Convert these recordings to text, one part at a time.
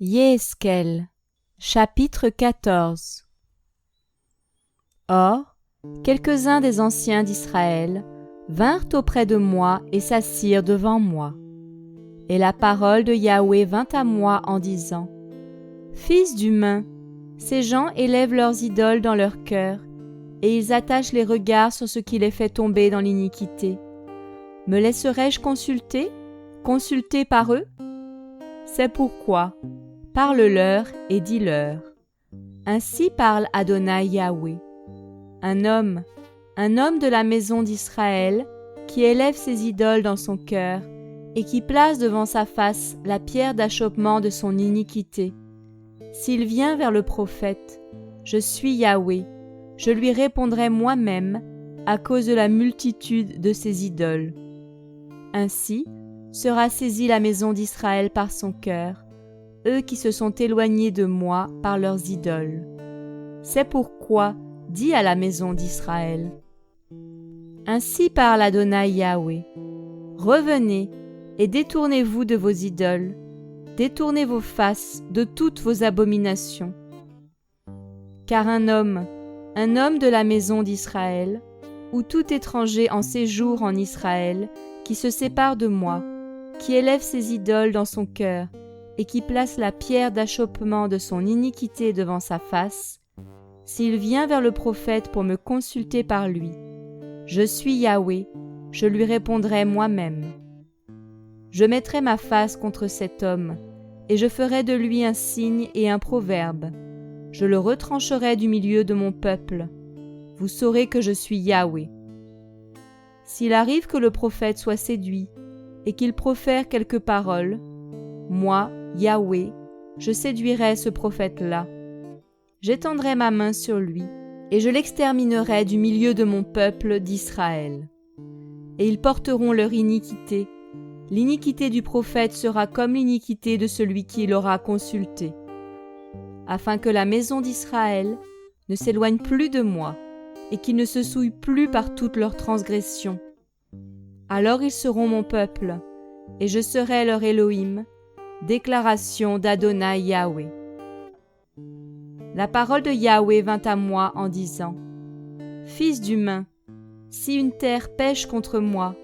Yéhezkel, chapitre 14. Or, quelques-uns des anciens d'Israël vinrent auprès de moi et s'assirent devant moi. Et la parole de Yahweh vint à moi en disant : Fils d'humain, ces gens élèvent leurs idoles dans leur cœur, et ils attachent les regards sur ce qui les fait tomber dans l'iniquité. Me laisserai-je consulter par eux ? C'est pourquoi, parle-leur et dis-leur. Ainsi parle Adonai Yahweh. Un homme de la maison d'Israël, qui élève ses idoles dans son cœur, et qui place devant sa face la pierre d'achoppement de son iniquité. S'il vient vers le prophète, je suis Yahweh, je lui répondrai moi-même à cause de la multitude de ses idoles. Ainsi sera saisie la maison d'Israël par son cœur, eux qui se sont éloignés de moi par leurs idoles. C'est pourquoi dis à la maison d'Israël : Ainsi parle Adonai Yahweh. Revenez et détournez-vous de vos idoles, détournez vos faces de toutes vos abominations. Car un homme de la maison d'Israël, ou tout étranger en séjour en Israël, qui se sépare de moi, qui élève ses idoles dans son cœur, et qui place la pierre d'achoppement de son iniquité devant sa face, s'il vient vers le prophète pour me consulter par lui, je suis Yahweh, je lui répondrai moi-même. Je mettrai ma face contre cet homme, et je ferai de lui un signe et un proverbe. Je le retrancherai du milieu de mon peuple. Vous saurez que je suis Yahweh. S'il arrive que le prophète soit séduit, et qu'il profère quelques paroles, moi, Yahweh, je séduirai ce prophète-là. J'étendrai ma main sur lui, et je l'exterminerai du milieu de mon peuple d'Israël. Et ils porteront leur iniquité. L'iniquité du prophète sera comme l'iniquité de celui qui l'aura consulté, afin que la maison d'Israël ne s'éloigne plus de moi, et qu'ils ne se souillent plus par toutes leurs transgressions. Alors ils seront mon peuple, et je serai leur Elohim. Déclaration d'Adonai Yahweh. La parole de Yahweh vint à moi en disant : Fils d'humain, si une terre pêche contre moi,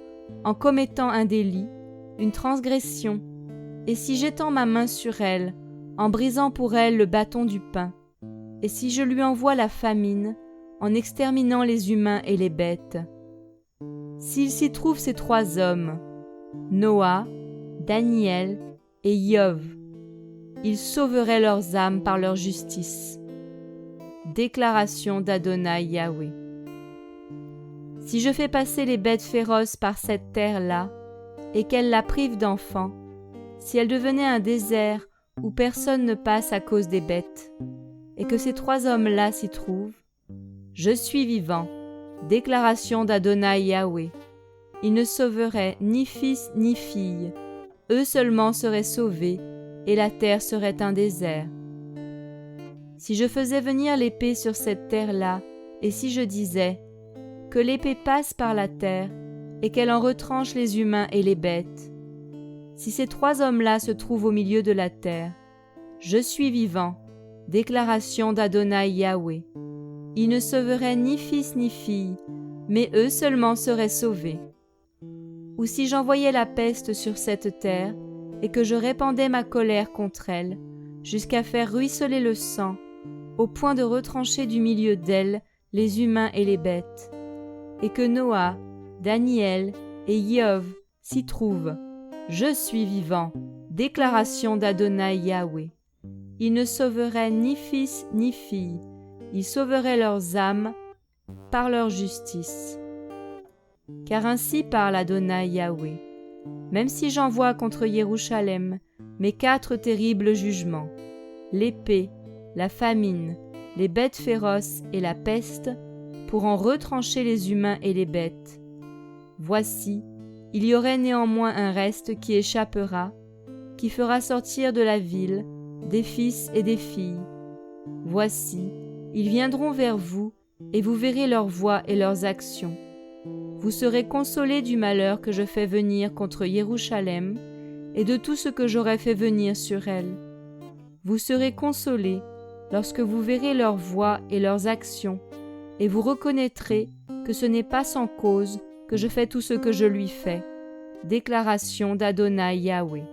en commettant un délit, une transgression, et si j'étends ma main sur elle, en brisant pour elle le bâton du pain, et si je lui envoie la famine, en exterminant les humains et les bêtes, s'il s'y trouve ces trois hommes, Noah, Daniel et Iov, ils sauveraient leurs âmes par leur justice. Déclaration d'Adonai Yahweh. Si je fais passer les bêtes féroces par cette terre-là, et qu'elle la prive d'enfants, si elle devenait un désert où personne ne passe à cause des bêtes, et que ces trois hommes-là s'y trouvent, je suis vivant, déclaration d'Adonai Yahweh. Ils ne sauveraient ni fils ni fille, eux seulement seraient sauvés, et la terre serait un désert. Si je faisais venir l'épée sur cette terre-là, et si je disais que l'épée passe par la terre, et qu'elle en retranche les humains et les bêtes, si ces trois hommes-là se trouvent au milieu de la terre, je suis vivant, déclaration d'Adonai Yahweh. Ils ne sauveraient ni fils ni fille, mais eux seulement seraient sauvés. Ou si j'envoyais la peste sur cette terre, et que je répandais ma colère contre elle, jusqu'à faire ruisseler le sang, au point de retrancher du milieu d'elle les humains et les bêtes, et que Noah, Daniel et Iov s'y trouvent, je suis vivant, déclaration d'Adonai Yahweh. Ils ne sauveraient ni fils ni fille, ils sauveraient leurs âmes par leur justice. Car ainsi parle Adonai Yahweh. Même si j'envoie contre Jérusalem mes 4 terribles jugements, l'épée, la famine, les bêtes féroces et la peste, pour en retrancher les humains et les bêtes, voici, il y aurait néanmoins un reste qui échappera, qui fera sortir de la ville des fils et des filles. Voici, ils viendront vers vous, et vous verrez leurs voies et leurs actions. Vous serez consolés du malheur que je fais venir contre Jérusalem et de tout ce que j'aurai fait venir sur elle. Vous serez consolés lorsque vous verrez leurs voies et leurs actions, et vous reconnaîtrez que ce n'est pas sans cause que je fais tout ce que je lui fais. Déclaration d'Adonai Yahweh.